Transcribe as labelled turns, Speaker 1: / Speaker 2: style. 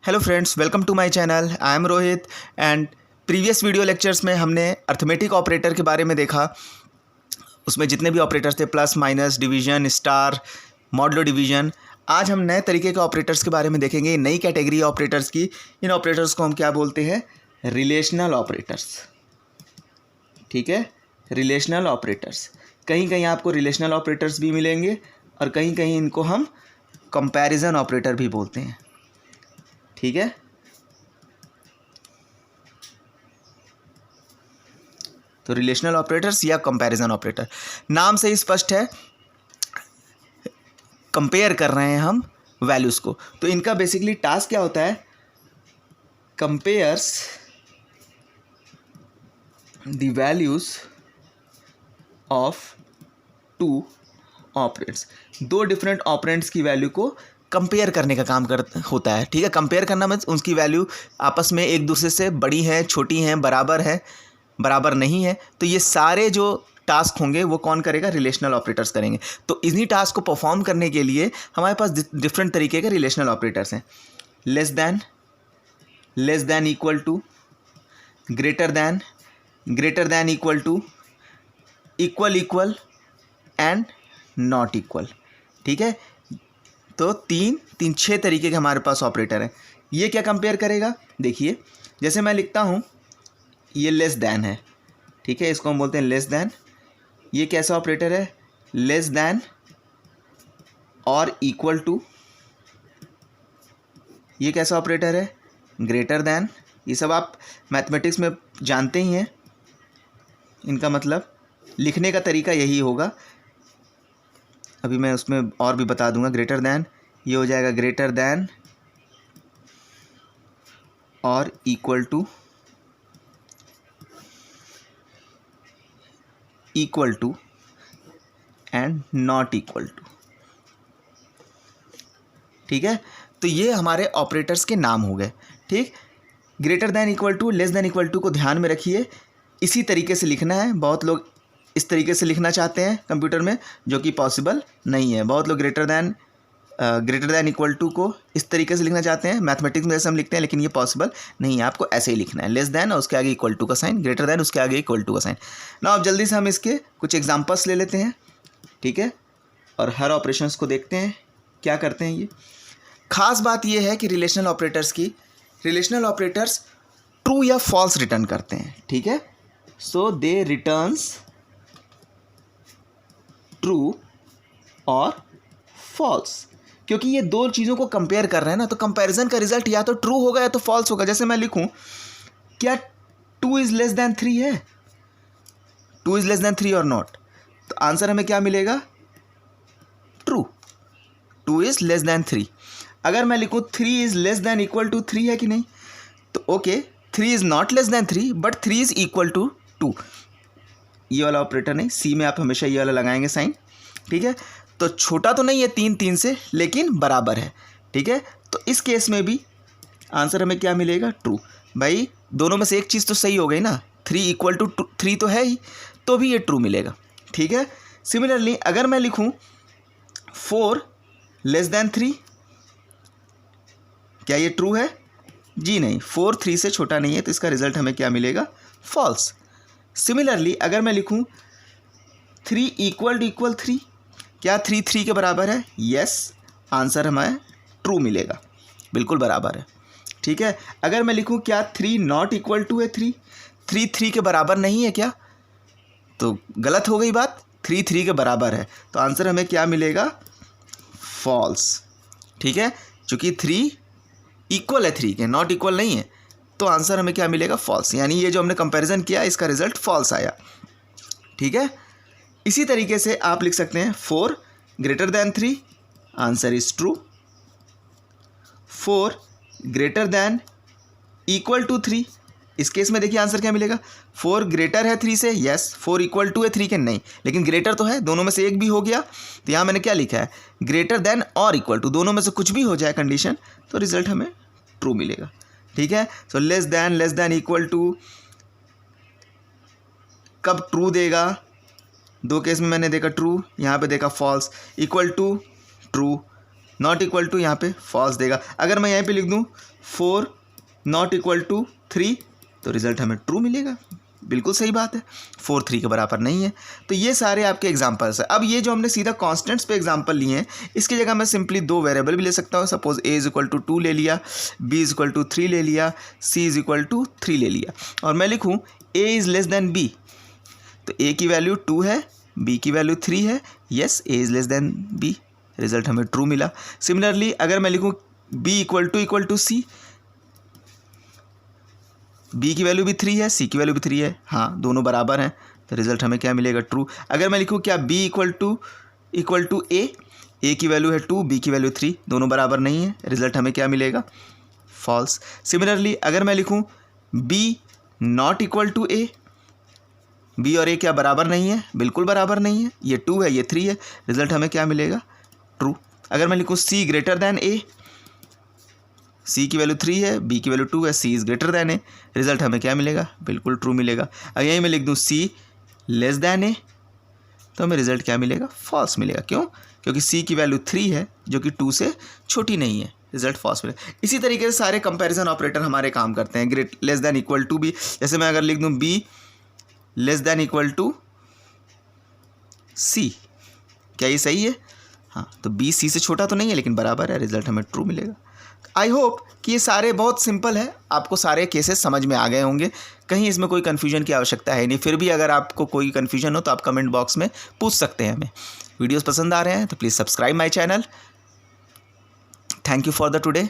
Speaker 1: Hello friends, welcome to my channel. I am Rohit and previous video lectures में हमने arithmetic operator के बारे में देखा। उसमें जितने भी ऑपरेटर्स थे, plus, minus, division, star, modulo division. आज हम नए तरीके के ऑपरेटर्स के बारे में देखेंगे, नई कैटेगरी ऑपरेटर्स की। इन ऑपरेटर्स को हम क्या बोलते हैं? Relational operators. ठीक है, रिलेशनल ऑपरेटर्स। कहीं कहीं आपको रिलेशनल ऑपरेटर्स भी मिलेंगे और कहीं कहीं इनको हम कंपैरिजन ऑपरेटर भी बोलते हैं। ठीक है, तो रिलेशनल ऑपरेटर्स या कंपैरिजन ऑपरेटर, नाम से ही स्पष्ट है, कंपेयर कर रहे हैं हम वैल्यूज़ को। तो इनका बेसिकली टास्क क्या होता है? Compares the values of two operands. दो डिफरेंट ऑपरेंट्स की वैल्यू को कंपेयर करने का काम होता है। ठीक है, कंपेयर करना मतलब उनकी वैल्यू आपस में एक दूसरे से बड़ी हैं, छोटी हैं, बराबर है, बराबर नहीं है। तो ये सारे जो टास्क होंगे वो कौन करेगा? रिलेशनल ऑपरेटर्स करेंगे। तो इन्हीं टास्क को परफॉर्म करने के लिए हमारे पास डिफरेंट तरीके के रिलेशनल ऑपरेटर्स हैं। Less than equal to, greater than equal to, equal and not equal. ठीक है, तो तीन छः तरीके के हमारे पास ऑपरेटर हैं। ये क्या कंपेयर करेगा? देखिए, जैसे मैं लिखता हूँ, ये लेस दैन है। ठीक है, इसको हम बोलते हैं लेस दैन। ये कैसा ऑपरेटर है? लेस दैन और इक्वल टू। ये कैसा ऑपरेटर है? Greater than. ये सब आप मैथमेटिक्स में जानते ही हैं। इनका मतलब लिखने का तरीका यही होगा। अभी मैं उसमें और भी बता दूंगा। ग्रेटर दैन, ये हो जाएगा ग्रेटर दैन और equal to and not equal to. ठीक है, तो ये हमारे ऑपरेटर्स के नाम हो गए। ठीक, greater than equal to, less than equal to को ध्यान में रखिए, इसी तरीके से लिखना है। बहुत लोग इस तरीके से लिखना चाहते हैं कंप्यूटर में, जो कि पॉसिबल नहीं है। बहुत लोग ग्रेटर दैन इक्वल टू को इस तरीके से लिखना चाहते हैं मैथमेटिक्स में, जैसे हम लिखते हैं, लेकिन ये पॉसिबल नहीं है। आपको ऐसे ही लिखना है, लेस दैन और उसके आगे इक्वल टू का साइन, ग्रेटर दैन उसके आगे इक्वल टू का साइन। ना अब जल्दी से हम इसके कुछ एग्जांपल्स ले लेते हैं। ठीक है, और हर ऑपरेशंस को देखते हैं क्या करते हैं। ये खास बात ये है कि रिलेशनल ऑपरेटर्स ट्रू या फॉल्स रिटर्न करते हैं। ठीक है, सो दे रिटर्न्स ट्रू और फॉल्स, क्योंकि ये दो चीज़ों को कंपेयर कर रहे हैं ना, तो कंपैरिजन का रिजल्ट या तो ट्रू होगा या तो फॉल्स होगा। जैसे मैं लिखूं, क्या 2 इज लेस दैन 3 है? 2 इज लेस दैन 3 और नॉट? तो आंसर हमें क्या मिलेगा? ट्रू। 2 is less than 3। अगर मैं लिखूं 3 is less than equal to 3 है कि नहीं? तो okay, 3 is not less than 3 but 3 is equal to 2। ये वाला ऑपरेटर नहीं, सी में आप हमेशा ये वाला लगाएंगे साइन। ठीक है, तो छोटा तो नहीं है 3 से, लेकिन बराबर है। ठीक है, तो इस केस में भी आंसर हमें क्या मिलेगा? ट्रू। भाई दोनों में से एक चीज़ तो सही हो गई ना, 3 इक्वल टू 3 तो है ही, तो भी ये ट्रू मिलेगा। ठीक है, सिमिलरली अगर मैं लिखूं 4 लेस दैन 3, क्या ये ट्रू है? जी नहीं, 4 3 से छोटा नहीं है, तो इसका रिजल्ट हमें क्या मिलेगा? फॉल्स। सिमिलरली अगर मैं लिखूं 3 इक्वल टू इक्वल 3, क्या 3 3 के बराबर है? यस, आंसर हमें ट्रू मिलेगा, बिल्कुल बराबर है। ठीक है, अगर मैं लिखूं क्या 3 नॉट इक्वल टू है 3, 3 3 के बराबर नहीं है क्या? तो गलत हो गई बात, 3 3 के बराबर है, तो आंसर हमें क्या मिलेगा? फॉल्स। ठीक है, चूँकि 3 इक्वल है 3 के, नॉट इक्वल नहीं है, तो आंसर हमें क्या मिलेगा? फॉल्स। यानी ये जो हमने कंपैरिजन किया, इसका रिजल्ट फॉल्स आया। ठीक है, इसी तरीके से आप लिख सकते हैं 4 greater than 3, answer is true. 4 greater than equal to 3, इस केस में देखिए आंसर क्या मिलेगा? 4 ग्रेटर है 3 से, यस। 4 इक्वल टू है 3 के, नहीं, लेकिन ग्रेटर तो है, दोनों में से एक भी हो गया। तो यहाँ मैंने क्या लिखा है? ग्रेटर दैन और इक्वल टू, दोनों में से कुछ भी हो जाए कंडीशन, तो रिजल्ट हमें ट्रू मिलेगा। ठीक है, so less than equal to कब ट्रू देगा? दो केस में मैंने देखा ट्रू, यहाँ पे देखा false. Equal to true, not equal to यहाँ पे फॉल्स देगा। अगर मैं यहाँ पे लिख दूँ 4 नॉट इक्वल टू 3 तो रिजल्ट हमें ट्रू मिलेगा। बिल्कुल सही बात है, 4 3 के बराबर नहीं है। तो ये सारे आपके एग्जांपल्स हैं। अब ये जो हमने सीधा कांस्टेंट्स पे एग्जांपल लिए हैं, इसकी जगह मैं सिंपली 2 वेरिएबल भी ले सकता हूँ। Suppose a is equal to 2 ले लिया, b इज इक्वल टू 3 ले लिया, c इज इक्वल टू 3 ले लिया, और मैं लिखूँ a is less than b। तो a की वैल्यू 2 है, b की वैल्यू 3 है, yes a is less than b, result हमें ट्रू मिला। सिमिलरली अगर मैं लिखूँ b equal to c, b की वैल्यू भी 3 है, c की वैल्यू भी 3 है, हाँ दोनों बराबर हैं, तो रिजल्ट हमें क्या मिलेगा, ट्रू। अगर मैं लिखूँ क्या b इक्वल टू a की वैल्यू है 2, b की वैल्यू 3, दोनों बराबर नहीं है, रिजल्ट हमें क्या मिलेगा, फॉल्स। सिमिलरली अगर मैं लिखूँ b not equal to a, b और a क्या बराबर नहीं है, बिल्कुल बराबर नहीं है, ये 2 है ये 3 है, रिजल्ट हमें क्या मिलेगा, ट्रू। अगर मैं लिखूँ c greater than a, c की वैल्यू 3 है, b की वैल्यू 2 है, c is greater than A, result हमें क्या मिलेगा, बिल्कुल ट्रू मिलेगा। अगर यहीं मैं लिख दूँ c लेस दैन ए, तो हमें रिजल्ट क्या मिलेगा, फॉल्स मिलेगा। क्यों? क्योंकि c की वैल्यू 3 है जो कि 2 से छोटी नहीं है, रिजल्ट फॉल्स मिलेगा। इसी तरीके से सारे कंपैरिजन ऑपरेटर हमारे काम करते हैं। Great less than equal to भी, जैसे मैं अगर लिख दूँ b less than equal to c, क्या ये सही है? हाँ, तो b c से छोटा तो नहीं है लेकिन बराबर है, रिजल्ट हमें ट्रू मिलेगा। आई होप कि ये सारे बहुत सिंपल है, आपको सारे केसेस समझ में आ गए होंगे, कहीं इसमें कोई कन्फ्यूजन की आवश्यकता है नहीं। फिर भी अगर आपको कोई कन्फ्यूजन हो तो आप कमेंट बॉक्स में पूछ सकते हैं हमें। वीडियोस पसंद आ रहे हैं तो please subscribe my channel. Thank you for the today.